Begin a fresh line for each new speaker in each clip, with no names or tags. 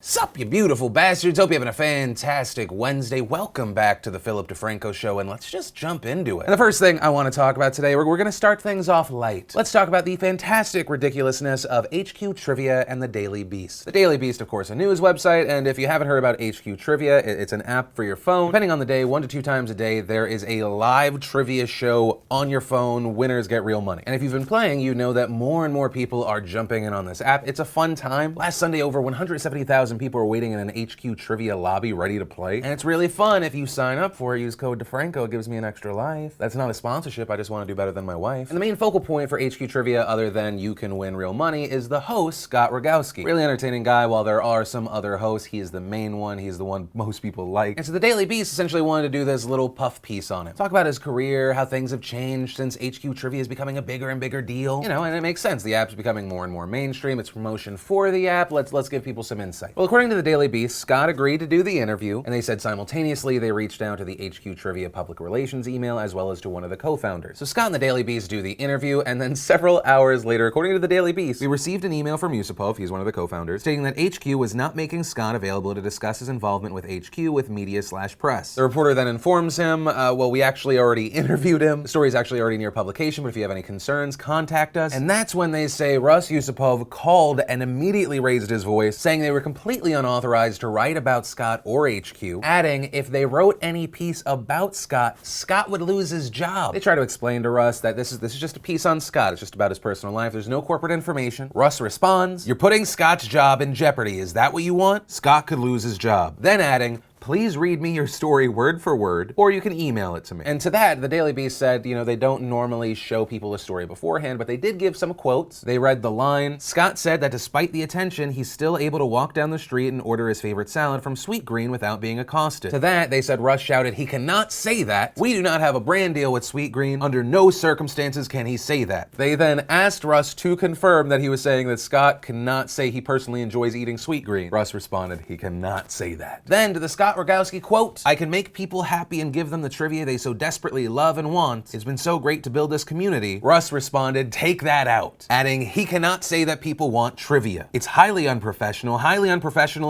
Sup, you beautiful bastards. Hope you're having a fantastic Wednesday. Welcome back to the Philip DeFranco Show, and let's just jump into it. And the first thing I want to talk about today, we're going to start things off light. Let's talk about the fantastic ridiculousness of HQ Trivia and the Daily Beast. The Daily Beast, of course, a news website, and if you haven't heard about HQ Trivia, it's an app for your phone. Depending on the day, 1 to 2 times a day, there is a live trivia show on your phone. Winners get real money. And if you've been playing, you know that more and more people are jumping in on this app. It's a fun time. Last Sunday, over 170,000 people are waiting in an HQ Trivia lobby ready to play. And it's really fun. If you sign up for it, use code DeFranco, it gives me an extra life. That's not a sponsorship, I just want to do better than my wife. And the main focal point for HQ Trivia, other than you can win real money, is the host, Scott Rogowski. Really entertaining guy. While there are some other hosts, he is the main one. He's the one most people like. And so the Daily Beast essentially wanted to do this little puff piece on him. Talk about his career, how things have changed since HQ Trivia is becoming a bigger and bigger deal. You know, and it makes sense. The app's becoming more and more mainstream. It's promotion for the app. Let's give people some insight. Well, according to the Daily Beast, Scott agreed to do the interview, and they said simultaneously they reached out to the HQ Trivia public relations email as well as to one of the co-founders. So Scott and the Daily Beast do the interview, and then several hours later, according to the Daily Beast, we received an email from Yusupov, he's one of the co-founders, stating that HQ was not making Scott available to discuss his involvement with HQ with media/press. The reporter then informs him, well, we actually already interviewed him. The story is actually already near publication, but if you have any concerns, contact us. And that's when they say Russ Yusupov called and immediately raised his voice, saying they were completely unauthorized to write about Scott or HQ, adding if they wrote any piece about Scott, Scott would lose his job. They try to explain to Russ that this is just a piece on Scott. It's just about his personal life. There's no corporate information. Russ responds, "You're putting Scott's job in jeopardy. Is that what you want? Scott could lose his job." Then adding, "Please read me your story word for word, or you can email it to me." And to that, the Daily Beast said, you know, they don't normally show people a story beforehand, but they did give some quotes. They read the line, "Scott said that despite the attention, he's still able to walk down the street and order his favorite salad from Sweetgreen without being accosted." To that, they said Russ shouted, "He cannot say that. We do not have a brand deal with Sweetgreen. Under no circumstances can he say that." They then asked Russ to confirm that he was saying that Scott cannot say he personally enjoys eating Sweetgreen. Russ responded, "He cannot say that." Then to the Scott Rogowski quote, "I can make people happy and give them the trivia they so desperately love and want. It's been so great to build this community." Russ responded, "Take that out," adding, "He cannot say that people want trivia. It's highly unprofessional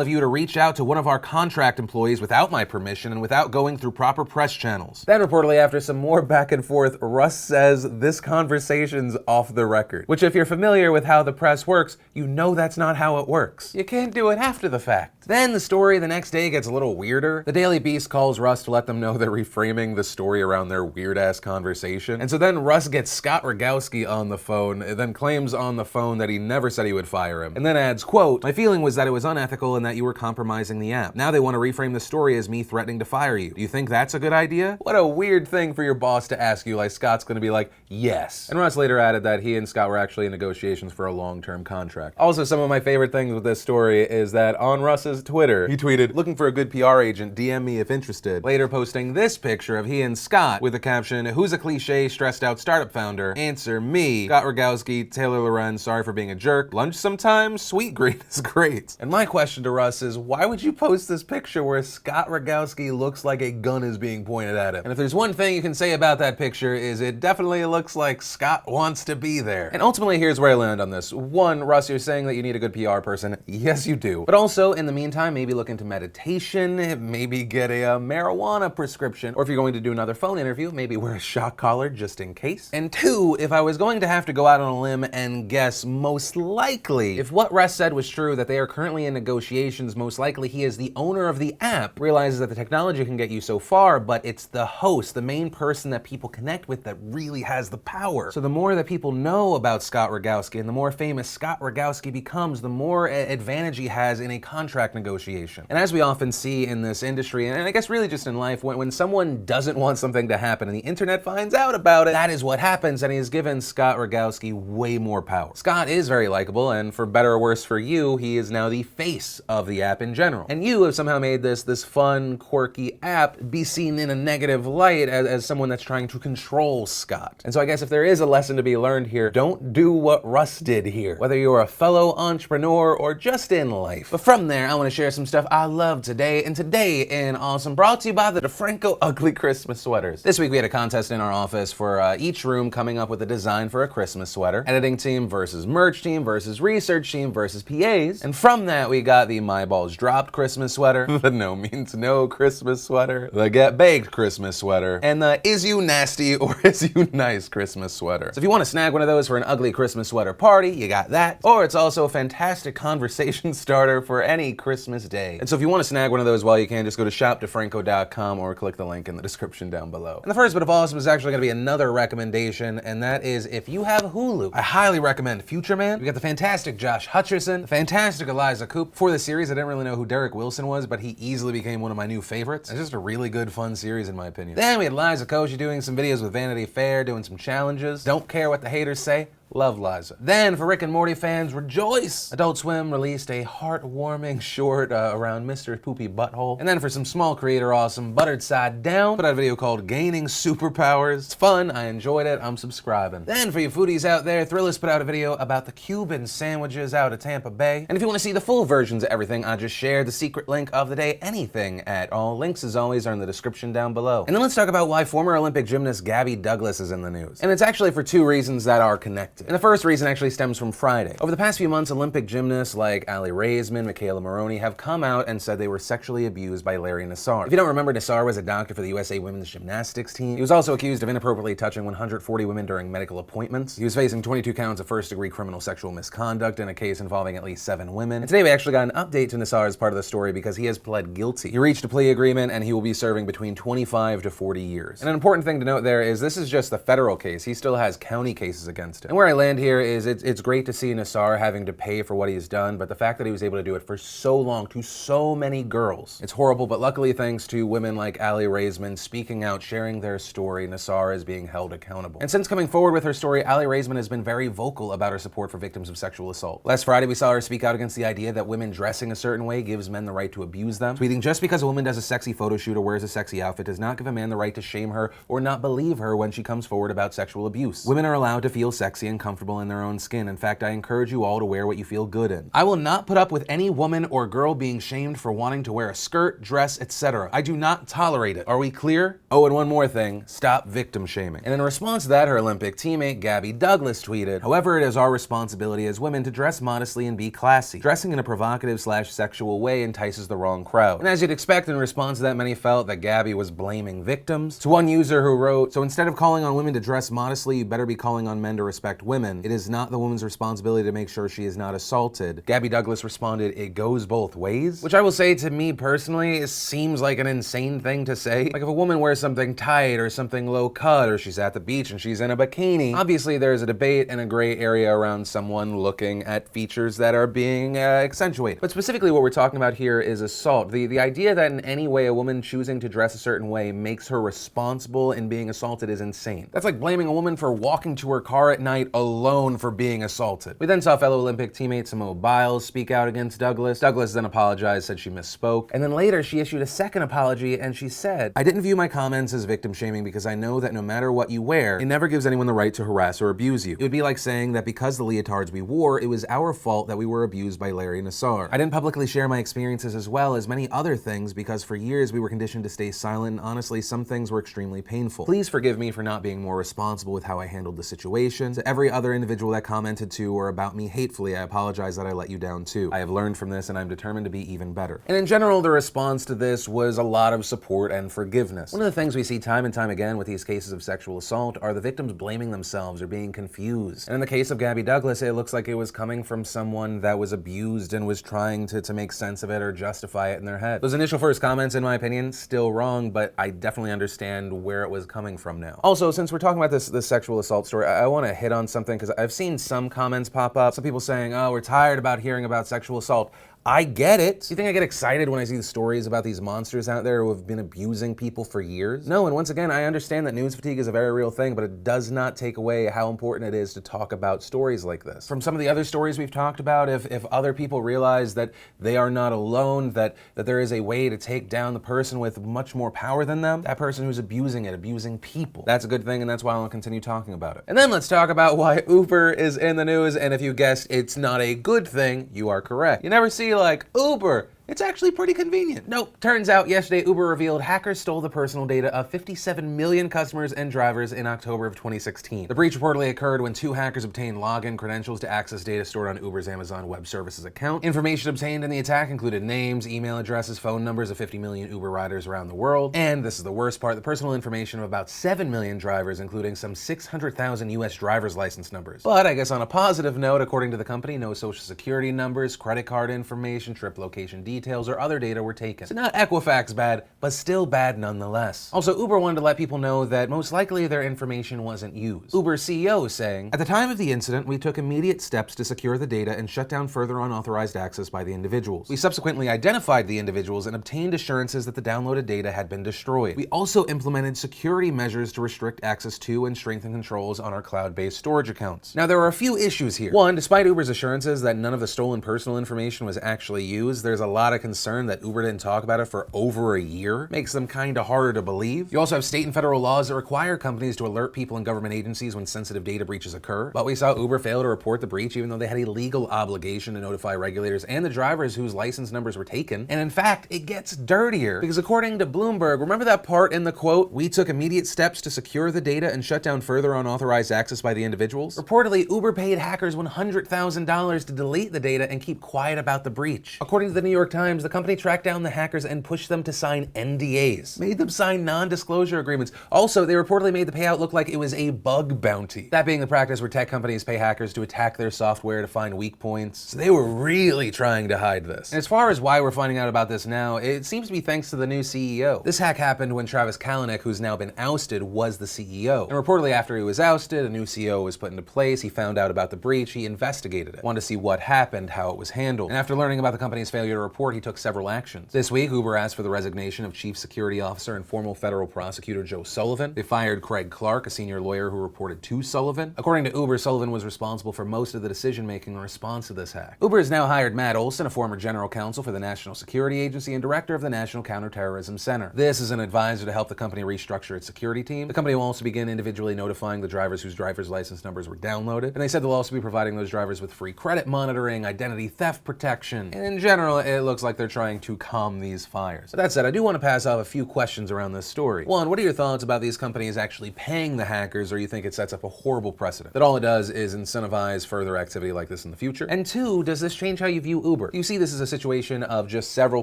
of you to reach out to one of our contract employees without my permission and without going through proper press channels." Then reportedly after some more back and forth, Russ says this conversation's off the record, which if you're familiar with how the press works, you know that's not how it works. You can't do it after the fact. Then the story the next day gets a little weirder. The Daily Beast calls Russ to let them know they're reframing the story around their weird-ass conversation. And so then Russ gets Scott Rogowski on the phone, and then claims on the phone that he never said he would fire him. And then adds, quote, "My feeling was that it was unethical and that you were compromising the app. Now they want to reframe the story as me threatening to fire you. Do you think that's a good idea?" What a weird thing for your boss to ask you, like Scott's gonna be like, "Yes." And Russ later added that he and Scott were actually in negotiations for a long-term contract. Also, some of my favorite things with this story is that on Russ's Twitter, he tweeted, "Looking for a good PR agent, DM me if interested." Later posting this picture of he and Scott with the caption, "Who's a cliche, stressed out startup founder? Answer me. Scott Rogowski, Taylor Loren, sorry for being a jerk. Lunch sometimes? Sweetgreen is great." And my question to Russ is, why would you post this picture where Scott Rogowski looks like a gun is being pointed at him? And if there's one thing you can say about that picture is it definitely looks like Scott wants to be there. And ultimately, here's where I land on this. One, Russ, you're saying that you need a good PR person. Yes, you do. But also, in the meantime, maybe look into meditation, maybe get a marijuana prescription, or if you're going to do another phone interview, maybe wear a shock collar just in case. And two, if I was going to have to go out on a limb and guess, most likely, if what Russ said was true, that they are currently in negotiations, most likely he is the owner of the app, realizes that the technology can get you so far, but it's the host, the main person that people connect with that really has the power. So the more that people know about Scott Rogowski and the more famous Scott Rogowski becomes, the more advantage he has in a contract negotiation. And as we often see in this industry, and I guess really just in life, when someone doesn't want something to happen and the internet finds out about it, that is what happens, and he has given Scott Rogowski way more power. Scott is very likable, and for better or worse for you, he is now the face of the app in general. And you have somehow made this fun, quirky app be seen in a negative light as someone that's trying to control Scott. And so I guess if there is a lesson to be learned here, don't do what Russ did here, whether you're a fellow entrepreneur or just in life. But from there, I want to share some stuff I love today, and today today in Awesome, brought to you by the DeFranco Ugly Christmas Sweaters. This week we had a contest in our office for each room coming up with a design for a Christmas sweater. Editing team versus merch team versus research team versus PAs. And from that we got the My Balls Dropped Christmas sweater, the No Means No Christmas sweater, the Get Baked Christmas sweater, and the Is You Nasty or Is You Nice Christmas sweater. So if you want to snag one of those for an ugly Christmas sweater party, you got that. Or it's also a fantastic conversation starter for any Christmas day. And so if you want to snag one of those while you can, just go to shopdefranco.com or click the link in the description down below. And the first bit of awesome is actually going to be another recommendation, and that is if you have Hulu, I highly recommend Future Man. We got the fantastic Josh Hutcherson, the fantastic Eliza Coupe. For the series, I didn't really know who Derek Wilson was, but he easily became one of my new favorites. It's just a really good, fun series in my opinion. Then we had Liza Koshy doing some videos with Vanity Fair, doing some challenges. Don't care what the haters say. Love Liza. Then, for Rick and Morty fans, rejoice! Adult Swim released a heartwarming short around Mr. Poopy Butthole. And then for some small creator awesome, Buttered Side Down put out a video called Gaining Superpowers. It's fun, I enjoyed it, I'm subscribing. Then for you foodies out there, Thrillist put out a video about the Cuban sandwiches out of Tampa Bay. And if you want to see the full versions of everything I just shared, the secret link of the day, anything at all, links as always are in the description down below. And then let's talk about why former Olympic gymnast Gabby Douglas is in the news. And it's actually for two reasons that are connected. And the first reason actually stems from Friday. Over the past few months, Olympic gymnasts like Aly Raisman, Michaela Maroney have come out and said they were sexually abused by Larry Nassar. If you don't remember, Nassar was a doctor for the USA women's gymnastics team. He was also accused of inappropriately touching 140 women during medical appointments. He was facing 22 counts of first-degree criminal sexual misconduct in a case involving at least 7 women. And today we actually got an update to Nassar as part of the story because he has pled guilty. He reached a plea agreement and he will be serving between 25 to 40 years. And an important thing to note there is this is just the federal case. He still has county cases against him. And where I land here is it's great to see Nassar having to pay for what he's done, but the fact that he was able to do it for so long to so many girls, it's horrible, but luckily thanks to women like Aly Raisman speaking out, sharing their story, Nassar is being held accountable. And since coming forward with her story, Aly Raisman has been very vocal about her support for victims of sexual assault. Last Friday, we saw her speak out against the idea that women dressing a certain way gives men the right to abuse them, tweeting, "Just because a woman does a sexy photo shoot or wears a sexy outfit does not give a man the right to shame her or not believe her when she comes forward about sexual abuse. Women are allowed to feel sexy and comfortable in their own skin. In fact, I encourage you all to wear what you feel good in. I will not put up with any woman or girl being shamed for wanting to wear a skirt, dress, etc. I do not tolerate it. Are we clear? Oh, and one more thing, stop victim shaming." And in response to that, her Olympic teammate Gabby Douglas tweeted, "However, it is our responsibility as women to dress modestly and be classy. Dressing in a provocative/sexual way entices the wrong crowd." And as you'd expect, in response to that, many felt that Gabby was blaming victims. To one user who wrote, "So instead of calling on women to dress modestly, you better be calling on men to respect women. It is not the woman's responsibility to make sure she is not assaulted." Gabby Douglas responded, "It goes both ways," which I will say to me personally, it seems like an insane thing to say. Like if a woman wears something tight or something low cut or she's at the beach and she's in a bikini, obviously there's a debate and a gray area around someone looking at features that are being accentuated. But specifically what we're talking about here is assault. The idea that in any way a woman choosing to dress a certain way makes her responsible in being assaulted is insane. That's like blaming a woman for walking to her car at night alone for being assaulted. We then saw fellow Olympic teammate Simone Biles speak out against Douglas. Douglas then apologized, said she misspoke. And then later she issued a second apology and she said, "I didn't view my comments as victim shaming because I know that no matter what you wear, it never gives anyone the right to harass or abuse you. It would be like saying that because the leotards we wore, it was our fault that we were abused by Larry Nassar. I didn't publicly share my experiences as well as many other things because for years we were conditioned to stay silent and honestly some things were extremely painful. Please forgive me for not being more responsible with how I handled the situation. To every other individual that commented to or about me hatefully, I apologize that I let you down too. I have learned from this and I'm determined to be even better." And in general, the response to this was a lot of support and forgiveness. One of the things we see time and time again with these cases of sexual assault are the victims blaming themselves or being confused. And in the case of Gabby Douglas, it looks like it was coming from someone that was abused and was trying to make sense of it or justify it in their head. Those initial first comments, in my opinion, still wrong, but I definitely understand where it was coming from now. Also, since we're talking about this sexual assault story, I want to hit on something because I've seen some comments pop up. Some people saying, "Oh, we're tired about hearing about sexual assault." I get it. Do you think I get excited when I see the stories about these monsters out there who have been abusing people for years? No, and once again, I understand that news fatigue is a very real thing, but it does not take away how important it is to talk about stories like this. From some of the other stories we've talked about, if other people realize that they are not alone, that there is a way to take down the person with much more power than them, that person who's abusing it, abusing people, that's a good thing, and that's why I'll continue talking about it. And then let's talk about why Uber is in the news, and if you guessed it's not a good thing, you are correct. You never see like, Uber It's actually pretty convenient. Nope. Turns out yesterday Uber revealed hackers stole the personal data of 57 million customers and drivers in October of 2016. The breach reportedly occurred when two hackers obtained login credentials to access data stored on Uber's Amazon Web Services account. Information obtained in the attack included names, email addresses, phone numbers of 50 million Uber riders around the world, and this is the worst part, the personal information of about 7 million drivers, including some 600,000 US driver's license numbers. But I guess on a positive note, according to the company, no social security numbers, credit card information, trip location details, or other data were taken. So not Equifax bad, but still bad nonetheless. Also, Uber wanted to let people know that most likely their information wasn't used. Uber's CEO saying, "At the time of the incident, we took immediate steps to secure the data and shut down further unauthorized access by the individuals. We subsequently identified the individuals and obtained assurances that the downloaded data had been destroyed. We also implemented security measures to restrict access to and strengthen controls on our cloud-based storage accounts." Now, there are a few issues here. One, despite Uber's assurances that none of the stolen personal information was actually used, there's a lot of concern that Uber didn't talk about it for over a year. Makes them kinda harder to believe. You also have state and federal laws that require companies to alert people in government agencies when sensitive data breaches occur. But we saw Uber fail to report the breach even though they had a legal obligation to notify regulators and the drivers whose license numbers were taken. And in fact, it gets dirtier because according to Bloomberg, remember that part in the quote, "We took immediate steps to secure the data and shut down further unauthorized access by the individuals"? Reportedly, Uber paid hackers $100,000 to delete the data and keep quiet about the breach. According to the New York Times, the company tracked down the hackers and pushed them to sign NDAs. Made them sign non-disclosure agreements. Also, they reportedly made the payout look like it was a bug bounty. That being the practice where tech companies pay hackers to attack their software to find weak points. So they were really trying to hide this. And as far as why we're finding out about this now, it seems to be thanks to the new CEO. This hack happened when Travis Kalanick, who's now been ousted, was the CEO. And reportedly after he was ousted, a new CEO was put into place. He found out about the breach. He investigated it. Wanted to see what happened, how it was handled. And after learning about the company's failure to report, he took several actions. This week, Uber asked for the resignation of Chief Security Officer and former federal prosecutor Joe Sullivan. They fired Craig Clark, a senior lawyer who reported to Sullivan. According to Uber, Sullivan was responsible for most of the decision-making in response to this hack. Uber has now hired Matt Olson, a former general counsel for the National Security Agency and director of the National Counterterrorism Center. This is an advisor to help the company restructure its security team. The company will also begin individually notifying the drivers whose driver's license numbers were downloaded. And they said they'll also be providing those drivers with free credit monitoring, identity theft protection. And in general, it looks like they're trying to calm these fires. But that said, I do want to pass off a few questions around this story. One, what are your thoughts about these companies actually paying the hackers, or you think it sets up a horrible precedent? That all it does is incentivize further activity like this in the future? And two, does this change how you view Uber? Do you see this as a situation of just several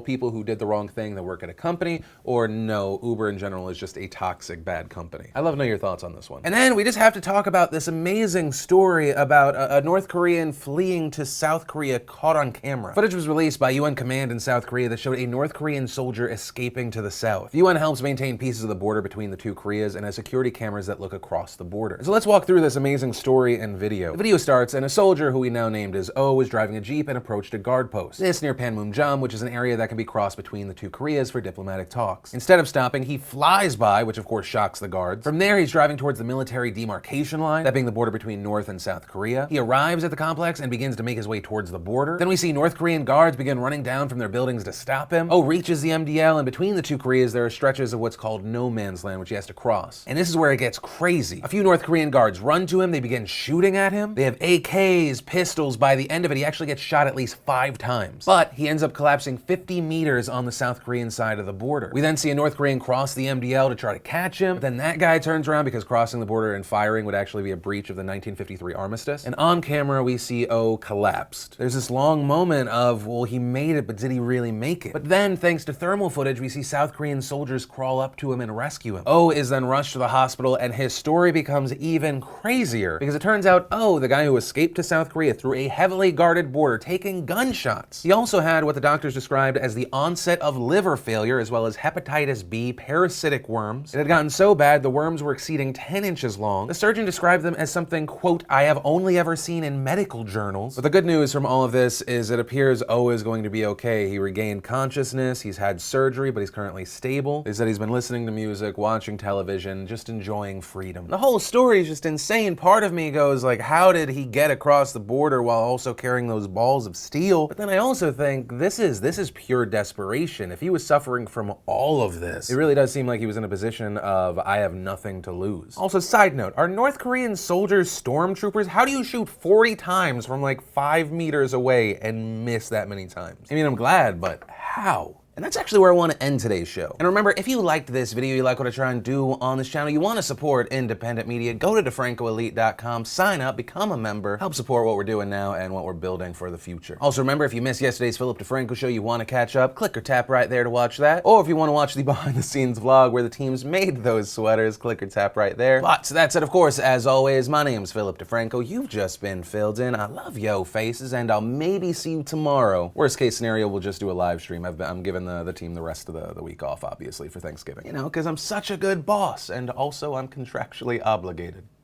people who did the wrong thing that work at a company, or no, Uber in general is just a toxic, bad company? I'd love to know your thoughts on this one. And then we just have to talk about this amazing story about a North Korean fleeing to South Korea caught on camera. Footage was released by UN Command in South Korea that showed a North Korean soldier escaping to the south. The UN helps maintain pieces of the border between the two Koreas and has security cameras that look across the border. So let's walk through this amazing story and video. The video starts and a soldier, who we now named as O, was driving a Jeep and approached a guard post. This near Panmunjom, which is an area that can be crossed between the two Koreas for diplomatic talks. Instead of stopping, he flies by, which of course shocks the guards. From there, he's driving towards the military demarcation line, that being the border between North and South Korea. He arrives at the complex and begins to make his way towards the border. Then we see North Korean guards begin running down from their buildings to stop him. O reaches the MDL, and between the two Koreas, there are stretches of what's called no man's land, which he has to cross. And this is where it gets crazy. A few North Korean guards run to him, they begin shooting at him. They have AKs, pistols. By the end of it, he actually gets shot at least 5 times. But he ends up collapsing 50 meters on the South Korean side of the border. We then see a North Korean cross the MDL to try to catch him. Then that guy turns around because crossing the border and firing would actually be a breach of the 1953 armistice. And on camera, we see O collapsed. There's this long moment of, well, he made it, but did he really make it? But then, thanks to thermal footage, we see South Korean soldiers crawl up to him and rescue him. O is then rushed to the hospital, and his story becomes even crazier because it turns out O, the guy who escaped to South Korea through a heavily guarded border, taking gunshots. He also had what the doctors described as the onset of liver failure, as well as hepatitis B, parasitic worms. It had gotten so bad the worms were exceeding 10 inches long. The surgeon described them as something, quote, I have only ever seen in medical journals. But the good news from all of this is it appears O is going to be okay. He regained consciousness, he's had surgery, but he's currently stable. They said he's been listening to music, watching television, just enjoying freedom. The whole story is just insane. Part of me goes like, how did he get across the border while also carrying those balls of steel? But then I also think this is pure desperation. If he was suffering from all of this, it really does seem like he was in a position of, I have nothing to lose. Also, side note, are North Korean soldiers stormtroopers? How do you shoot 40 times from like 5 meters away and miss that many times? I mean, I'm I'm glad, but how? And that's actually where I want to end today's show. And remember, if you liked this video, you like what I try and do on this channel, you want to support independent media, go to DeFrancoElite.com, sign up, become a member, help support what we're doing now and what we're building for the future. Also remember, if you missed yesterday's Philip DeFranco show, you want to catch up, click or tap right there to watch that. Or if you want to watch the behind the scenes vlog where the teams made those sweaters, click or tap right there. But that said, of course, as always, my name's Philip DeFranco. You've just been filled in. I love yo faces, and I'll maybe see you tomorrow. Worst case scenario, we'll just do a live stream. I'm giving the team the rest of the week off, obviously, for Thanksgiving. You know, because I'm such a good boss, and also I'm contractually obligated.